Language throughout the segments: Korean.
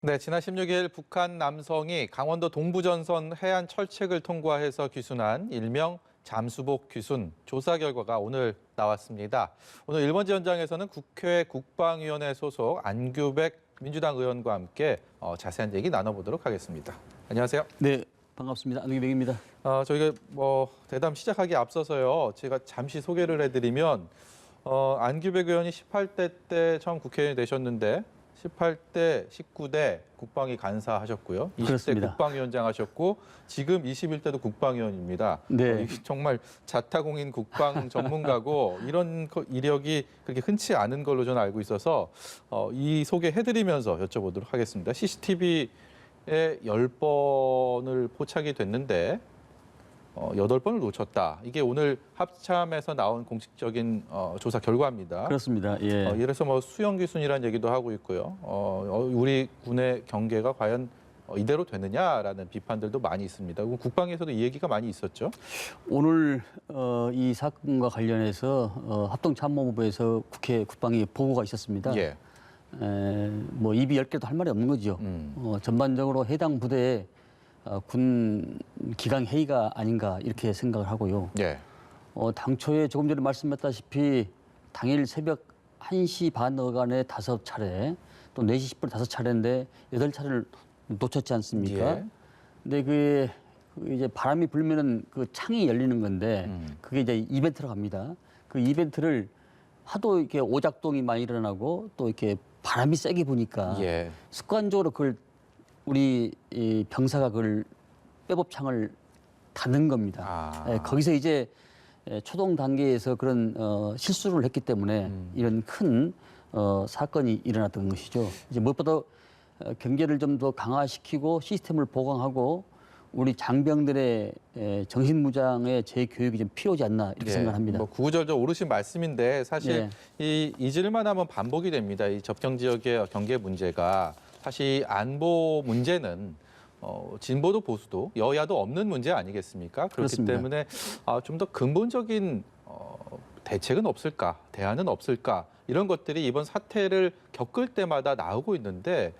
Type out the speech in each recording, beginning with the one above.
네, 지난 16일 북한 남성이 강원도 동부전선 해안 철책을 통과해서 귀순한 일명 잠수복 귀순 조사 결과가 오늘 나왔습니다. 오늘 1번지 현장에서는 국회 국방위원회 소속 안규백 민주당 의원과 함께 자세한 얘기 나눠보도록 하겠습니다. 안녕하세요. 네, 반갑습니다. 안규백입니다. 저희가 대담 시작하기 앞서서요. 제가 잠시 소개를 해드리면 안규백 의원이 18대 때 처음 국회의원이 되셨는데 18대, 19대 국방위 간사하셨고요. 20대 그렇습니다. 국방위원장 하셨고 지금 21대도 국방위원입니다. 네. 정말 자타공인 국방 전문가고 이런 이력이 그렇게 흔치 않은 걸로 저는 알고 있어서 이 소개해드리면서 여쭤보도록 하겠습니다. CCTV에 10번을 포착이 됐는데 8번을 놓쳤다. 이게 오늘 합참에서 나온 공식적인 조사 결과입니다. 그렇습니다. 예. 이래서 수영 귀순이라는 얘기도 하고 있고요. 우리 군의 경계가 과연 이대로 되느냐라는 비판들도 많이 있습니다. 국방에서도 이 얘기가 많이 있었죠. 오늘 이 사건과 관련해서 합동참모부에서 국회 국방위 보고가 있었습니다. 예. 입이 10개도 할 말이 없는 거죠. 전반적으로 해당 부대에 군 기강 회의가 아닌가 이렇게 생각을 하고요. 예. 당초에 조금 전에 말씀했다시피 당일 새벽 1시 반 어간에 5차례, 또 4시 10분에 5차례인데 8차례를 놓쳤지 않습니까? 예. 근데 그게 이제 바람이 불면은 그 창이 열리는 건데 그게 이제 이벤트로 갑니다. 그 이벤트를 하도 이렇게 오작동이 많이 일어나고 또 이렇게 바람이 세게 부니까 예. 습관적으로 그걸 우리 이 병사가 그걸 백업창을 닫는 겁니다. 거기서 이제 초동 단계에서 그런 실수를 했기 때문에 이런 큰 사건이 일어났던 것이죠. 이제 무엇보다 경계를 좀 더 강화시키고 시스템을 보강하고 우리 장병들의 정신무장의 재교육이 좀 필요하지 않나 이렇게 생각합니다. 구구절절 오르신 말씀인데 사실 이 잊을만 하면 반복이 됩니다. 이 접경 지역의 경계 문제가 사실 안보 문제는 진보도 보수도 여야도 없는 문제 아니겠습니까? 그렇기 그렇습니다. 때문에 좀 더 근본적인 대책은 없을까, 대안은 없을까 이런 것들이 이번 사태를 겪을 때마다 나오고 있는데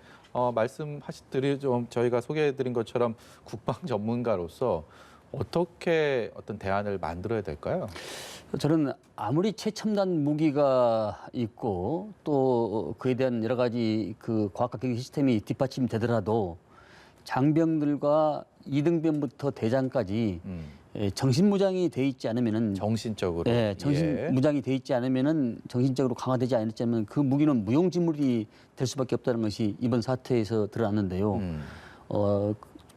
말씀하시더니 좀 저희가 소개해드린 것처럼 국방 전문가로서 어떻게 어떤 대안을 만들어야 될까요? 저는 아무리 최첨단 무기가 있고 또 그에 대한 여러 가지 그 과학과 기술 시스템이 뒷받침되더라도 장병들과 이등병부터 대장까지 정신무장이 돼 있지 않으면은 정신적으로. 정신무장이 돼 있지 않으면은 정신적으로 강화되지 않았다면 그 무기는 무용지물이 될 수밖에 없다는 것이 이번 사태에서 드러났는데요.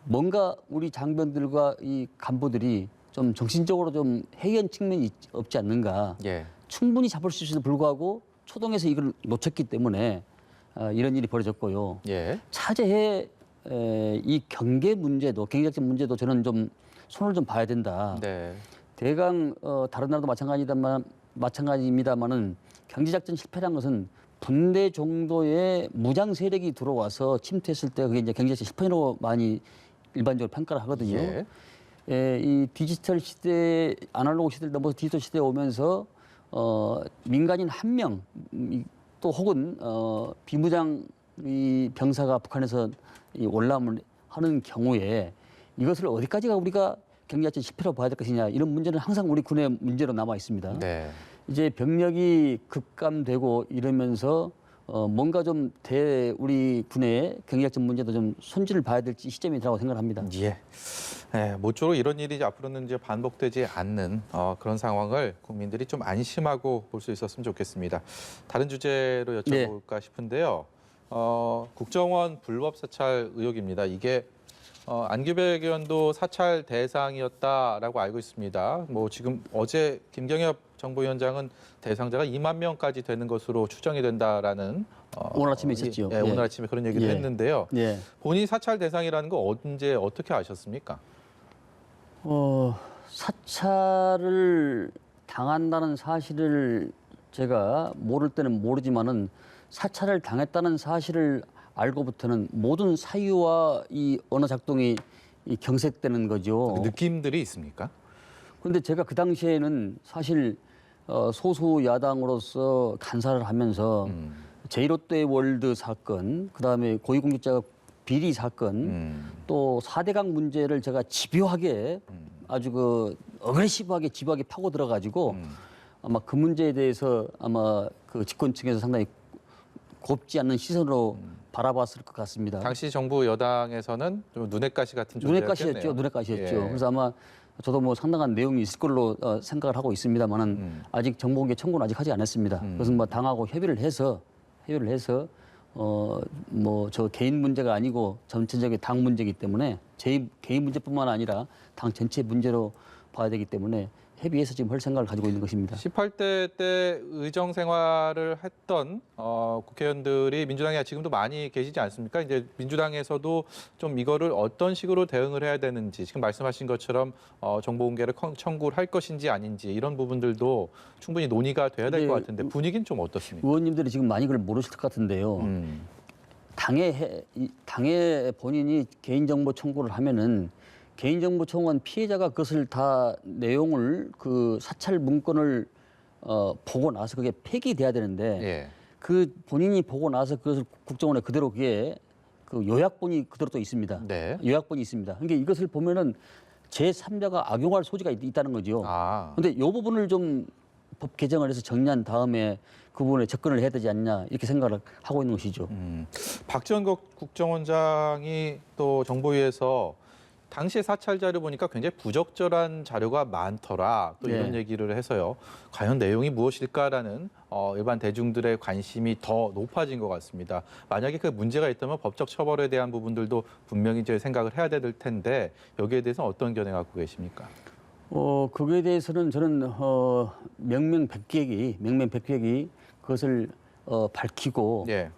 뭔가 우리 장병들과 이 간부들이 좀 정신적으로 좀 해이한 측면이 없지 않는가. 예. 충분히 잡을 수 있어도 불구하고 초동에서 이걸 놓쳤기 때문에 이런 일이 벌어졌고요. 예. 차제해 이 경계 문제도 경제적 문제도 저는 좀 손을 좀 봐야 된다. 네. 대강 다른 나라도 마찬가지입니다만은 경제작전 실패란 것은 분대 정도의 무장 세력이 들어와서 침투했을 때 그게 이제 경제적 실패로 많이 일반적으로 평가를 하거든요. 이 디지털 시대, 아날로그 시대를 넘어서 디지털 시대에 오면서 민간인 한 명 또 혹은 비무장 이 병사가 북한에서 이 올라옴을 하는 경우에 이것을 어디까지가 우리가 경제작전 실패로 봐야 될 것이냐 이런 문제는 항상 우리 군의 문제로 남아 있습니다. 네. 이제 병력이 급감되고 이러면서 뭔가 좀 우리 군의 경제작전 문제도 좀 손질을 봐야 될 시점이라고 생각합니다. 예. 모쪼록 이런 일이 앞으로는 이제 반복되지 않는 그런 상황을 국민들이 좀 안심하고 볼 수 있었으면 좋겠습니다. 다른 주제로 여쭤볼까 싶은데요. 국정원 불법 사찰 의혹입니다. 이게 안규백 의원도 사찰 대상이었다라고 알고 있습니다. 지금 어제 김경엽 정보위원장은 대상자가 2만 명까지 되는 것으로 추정이 된다라는 오늘 아침에 있었죠. 오늘 아침에 그런 얘기를 했는데요. 예. 본인이 사찰 대상이라는 거 언제 어떻게 아셨습니까? 사찰을 당한다는 사실을 제가 모를 때는 모르지만은 사찰을 당했다는 사실을 알고부터는 모든 사유와 이 언어 작동이 경색되는 거죠. 느낌들이 있습니까? 그런데 제가 그 당시에는 사실 소수 야당으로서 간사를 하면서 제1롯데 월드 사건, 그다음에 고위공직자가 비리 사건, 또 4대강 문제를 제가 집요하게 아주 그 어그레시브하게 집요하게 파고 들어가지고 아마 그 문제에 대해서 아마 그 집권층에서 상당히 곱지 않는 시선으로 바라봤을 것 같습니다. 당시 정부 여당에서는 좀 눈엣가시 같은 존재였겠네요. 눈엣가시였죠. 눈엣가시였죠. 예. 그래서 아마 저도 뭐 상당한 내용이 있을 걸로 생각을 하고 있습니다만은 아직 정보공개 청구는 아직 하지 않았습니다. 그것은 뭐 당하고 협의를 해서 뭐 저 개인 문제가 아니고 전체적인 당 문제이기 때문에 제 개인 문제뿐만 아니라 당 전체 문제로 봐야 되기 때문에 협의해서 지금 할 생각을 가지고 있는 것입니다. 18대 때 의정 생활을 했던 국회의원들이 민주당에 지금도 많이 계시지 않습니까? 이제 민주당에서도 좀 이거를 어떤 식으로 대응을 해야 되는지 지금 말씀하신 것처럼 정보 공개를 청구를 할 것인지 아닌지 이런 부분들도 충분히 논의가 돼야 될 것 같은데 분위기는 좀 어떻습니까? 의원님들이 지금 많이 그걸 모르실 것 같은데요. 당에 본인이 개인정보 청구를 하면은 개인정보 청구한 피해자가 그것을 다 내용을 그 사찰 문건을 보고 나서 그게 폐기돼야 되는데 예. 그 본인이 보고 나서 그것을 국정원에 그대로 그게 그 요약본이 그대로 또 있습니다. 네. 요약본이 있습니다. 그러니까 이것을 보면은 제3자가 악용할 소지가 있다는 거죠. 그런데 이 부분을 좀 법 개정을 해서 정리한 다음에 그 부분에 접근을 해야 되지 않냐 이렇게 생각을 하고 있는 것이죠. 박지원 국정원장이 또 정보위에서 당시의 사찰 자료 보니까 굉장히 부적절한 자료가 많더라. 또 이런 네. 얘기를 해서요. 과연 내용이 무엇일까라는 일반 대중들의 관심이 더 높아진 것 같습니다. 만약에 그 문제가 있다면 법적 처벌에 대한 부분들도 분명히 이제 생각을 해야 될 텐데 여기에 대해서 어떤 견해 갖고 계십니까? 그거에 대해서는 저는 명명백백이 그것을 밝히고 예.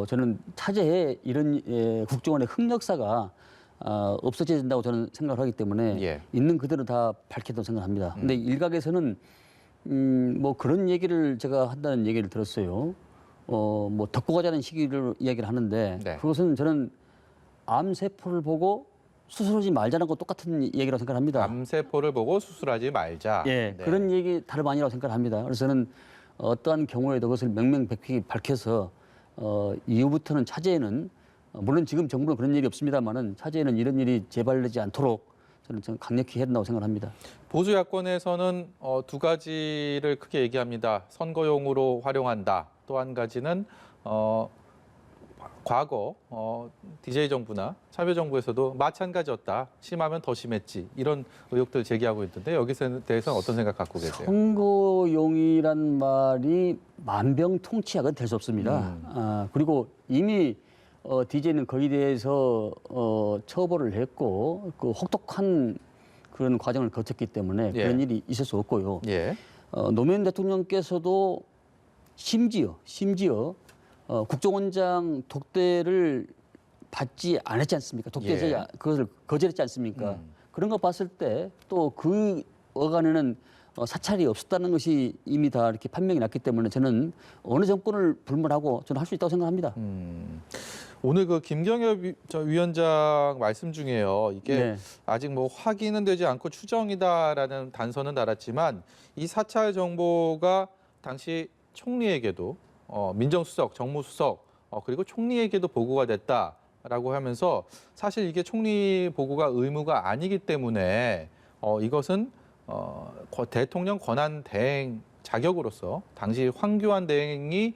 저는 차제에 이런 국정원의 흑역사가 없어져야 된다고 저는 생각을 하기 때문에 예. 있는 그대로 다 밝혔다고 생각합니다. 근데 일각에서는 뭐 그런 얘기를 제가 한다는 얘기를 들었어요. 뭐 덮고 가자는 시기를 이야기를 하는데 네. 그것은 저는 암세포를 보고 수술하지 말자는 거 똑같은 얘기라고 생각합니다. 암세포를 보고 수술하지 말자. 예, 네. 그런 얘기 다름 아니라고 생각합니다. 그래서 저는 어떠한 경우에도 그것을 명명백백히 밝혀서 이후부터는 차제에는 물론 지금 정부는 그런 일이 없습니다만은 차제에는 이런 일이 재발되지 않도록 저는 강력히 해야 된다고 생각합니다. 보수 야권에서는 두 가지를 크게 얘기합니다. 선거용으로 활용한다. 또 한 가지는 과거 DJ 정부나 참여정부에서도 마찬가지였다. 심하면 더 심했지. 이런 의혹들 제기하고 있는데 여기에 대해서는 어떤 생각 갖고 계세요? 선거용이란 말이 만병통치약은 될 수 없습니다. 그리고 이미 DJ는 거기에 대해서 처벌을 했고 그 혹독한 그런 과정을 거쳤기 때문에 예. 그런 일이 있을 수 없고요. 예. 노무현 대통령께서도 심지어 국정원장 독대를 받지 않았지 않습니까? 독대에서 예. 그것을 거절했지 않습니까? 그런 거 봤을 때 또 그 어간에는 사찰이 없었다는 것이 이미 다 이렇게 판명이 났기 때문에 저는 어느 정권을 불문하고 저는 할 수 있다고 생각합니다. 오늘 그 김경엽 위원장 말씀 중에요. 이게 네. 아직 뭐 확인은 되지 않고 추정이다라는 단서는 달았지만 이 사찰 정보가 당시 총리에게도 민정수석, 정무수석 그리고 총리에게도 보고가 됐다라고 하면서 사실 이게 총리 보고가 의무가 아니기 때문에 이것은 대통령 권한 대행 자격으로서 당시 황교안 대행이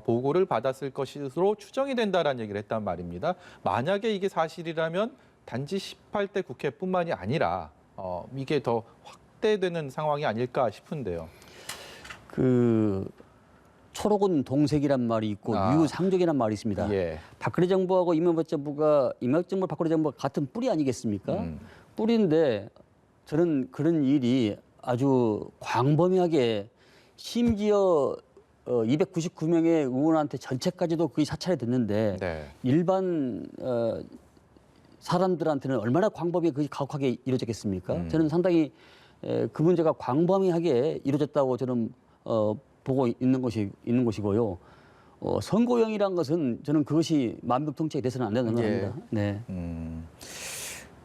보고를 받았을 것으로 추정이 된다라는 얘기를 했단 말입니다. 만약에 이게 사실이라면 단지 18대 국회뿐만이 아니라 이게 더 확대되는 상황이 아닐까 싶은데요. 그 초록은 동색이란 말이 있고 유상적이란 말이 있습니다. 예. 박근혜 정부하고 이명박 정부가 박근혜 정부가 같은 뿌리 아니겠습니까? 뿌리인데 저는 그런 일이 아주 광범위하게 심지어 299명의 의원한테 전체까지도 거의 사찰이 됐는데 네. 일반 사람들한테는 얼마나 광범위하게 그게 가혹하게 이루어졌겠습니까? 저는 상당히 그 문제가 광범위하게 이루어졌다고 저는 보고 있는 것이고요. 선거용이란 것은 저는 그것이 만병통치약이 돼서는 안 된다고 생각합니다. 네.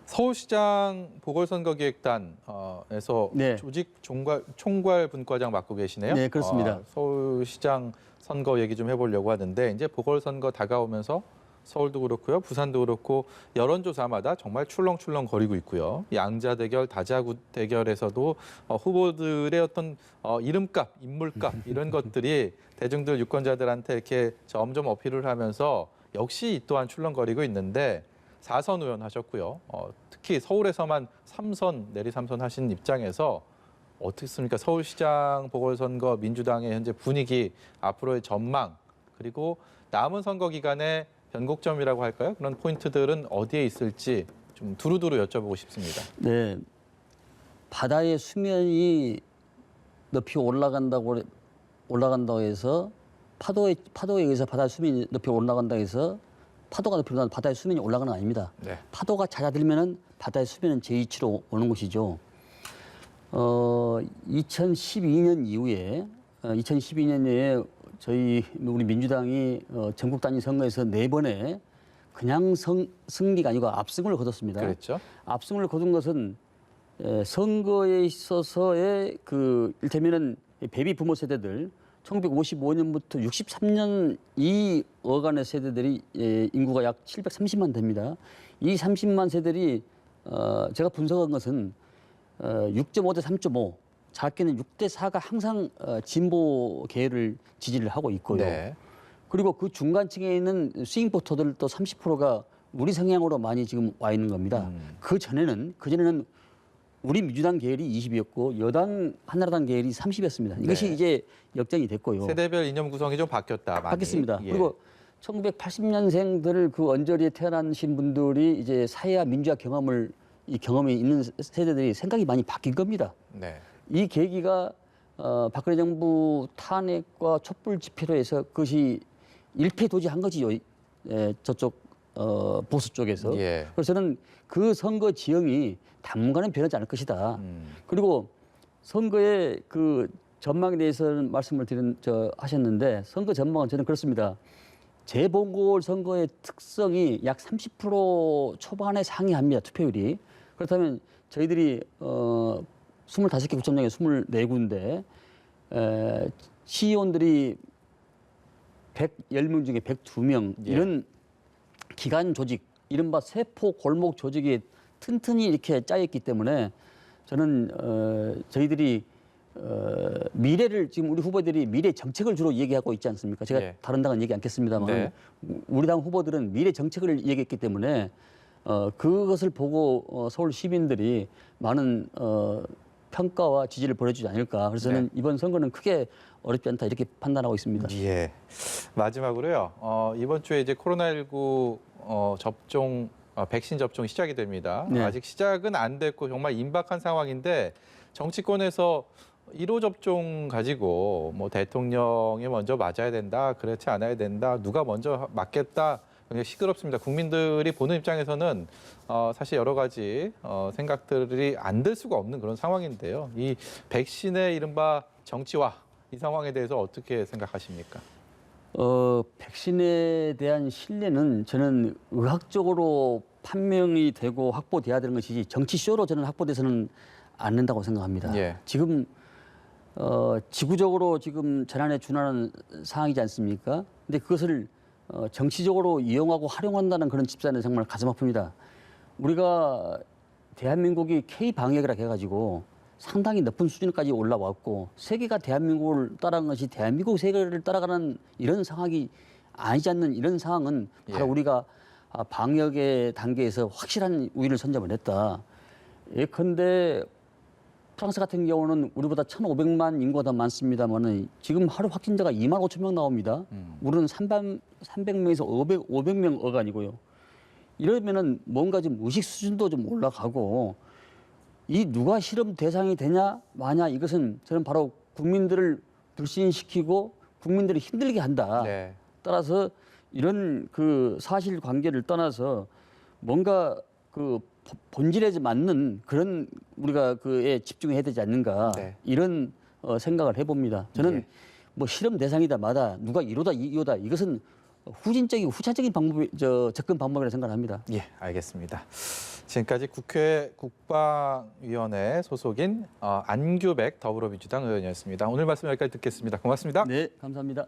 서울시장 보궐선거기획단에서 네. 조직 총괄 분과장 맡고 계시네요. 네, 그렇습니다. 서울시장 선거 얘기 좀 해보려고 하는데 이제 보궐선거 다가오면서 서울도 그렇고요, 부산도 그렇고 여론조사마다 정말 출렁출렁 거리고 있고요. 양자 대결, 다자구 대결에서도 후보들의 어떤 이름값, 인물값 이런 것들이 대중들 유권자들한테 이렇게 점점 어필을 하면서 역시 이 또한 출렁거리고 있는데 4선 의원 하셨고요. 특히 서울에서만 3선, 내리 3선 하신 입장에서 어떻습니까? 서울시장 보궐선거 민주당의 현재 분위기, 앞으로의 전망, 그리고 남은 선거 기간에 변곡점이라고 할까요? 그런 포인트들은 어디에 있을지 좀 두루두루 여쭤보고 싶습니다. 네, 바다의 수면이 높이 올라간다고 해서 파도에 의해서 바다의 수면이 높이 올라간다고 해서 파도가 높이 올라가면 바다의 수면이 올라가는 건 아닙니다. 네. 파도가 잦아들면은 바다의 수면은 제 위치로 오는 것이죠. 2012년 이후에 저희 우리 민주당이 전국 단위 선거에서 4번의 그냥 승리가 아니고 압승을 거뒀습니다. 그랬죠. 압승을 거둔 것은 선거에 있어서의 그 일테면은 베이비 부모 세대들 1955년부터 63년 이 어간의 세대들이 인구가 약 730만 됩니다. 이 30만 세대들이 제가 분석한 것은 6.5 대 3.5, 작게는 6대 4가 항상 진보 계열을 지지를 하고 있고요. 네. 그리고 그 중간층에 있는 스윙보터들 또 30%가 우리 성향으로 많이 지금 와 있는 겁니다. 그전에는 우리 민주당 계열이 20이었고 여당 한나라당 계열이 30이었습니다. 이것이 네. 이제 역전이 됐고요. 세대별 이념 구성이 좀 바뀌었다. 많이. 바뀌었습니다. 예. 그리고 1980년생들 그 언저리에 태어나신 분들이 이제 사회와 민주화 경험이 있는 세대들이 생각이 많이 바뀐 겁니다. 네. 이 계기가 박근혜 정부 탄핵과 촛불 집회로 해서 그것이 일패도지한 거지요. 저쪽 보수 쪽에서. 예. 그래서 저는 그 선거 지형이 당분간은 변하지 않을 것이다. 그리고 선거의 그 전망에 대해서는 말씀을 하셨는데 선거 전망은 저는 그렇습니다. 재보궐 선거의 특성이 약 30% 초반에 상회합니다. 투표율이. 그렇다면 저희들이 25개 구청장에 24군데 시의원들이 110명 중에 102명 예. 이런 기관 조직, 이른바 세포 골목 조직이 튼튼히 이렇게 짜였기 때문에 저는 저희들이 미래를 지금 우리 후보들이 미래 정책을 주로 얘기하고 있지 않습니까? 제가 예. 다른 당은 얘기 않겠습니다만 네. 우리 당 후보들은 미래 정책을 얘기했기 때문에 그것을 보고 서울 시민들이 많은 평가와 지지를 보내주지 않을까. 그래서 저는 이번 선거는 크게 어렵지 않다 이렇게 판단하고 있습니다. 예. 마지막으로요. 이번 주에 이제 코로나19 접종 백신 접종이 시작이 됩니다. 네. 아직 시작은 안 됐고 정말 임박한 상황인데 정치권에서 1호 접종 가지고 뭐 대통령이 먼저 맞아야 된다, 그렇지 않아야 된다, 누가 먼저 맞겠다. 굉장히 시끄럽습니다. 국민들이 보는 입장에서는 사실 여러 가지 생각들이 안 들 수가 없는 그런 상황인데요. 이 백신의 이른바 정치화 이 상황에 대해서 어떻게 생각하십니까? 백신에 대한 신뢰는 저는 의학적으로 판명이 되고 확보돼야 되는 것이지 정치쇼로 저는 확보돼서는 않는다고 생각합니다. 예. 지금 지구적으로 지금 재난에 준하는 상황이지 않습니까? 근데 그것을 정치적으로 이용하고 활용한다는 그런 집단은 정말 가슴 아픕니다. 우리가 대한민국이 K-방역이라 해가지고 상당히 높은 수준까지 올라왔고 세계가 대한민국을 따라간 것이 대한민국 세계를 따라가는 이런 상황이 아니지 않는 이런 상황은 바로 예. 우리가 방역의 단계에서 확실한 우위를 선점을 했다. 예컨대 프랑스 같은 경우는 우리보다 1,500만 인구가 더 많습니다만은 지금 하루 확진자가 2만 5천 명 나옵니다. 우리는 300명에서 500명 어간이고요. 이러면은 뭔가 좀 의식 수준도 좀 올라가고 이 누가 실험 대상이 되냐 마냐 이것은 저는 바로 국민들을 불신시키고 국민들을 힘들게 한다. 네. 따라서 이런 그 사실관계를 떠나서 뭔가 그 본질에 맞는 그런 우리가 그에 집중해야 되지 않는가 네. 이런 생각을 해봅니다. 저는 예. 뭐 실험 대상이다 마다 누가 이로다 이요다 이것은 후진적이고 후차적인 접근 방법이라 생각합니다. 예, 알겠습니다. 지금까지 국회 국방위원회 소속인 안규백 더불어민주당 의원이었습니다. 오늘 말씀 여기까지 듣겠습니다. 고맙습니다. 네, 감사합니다.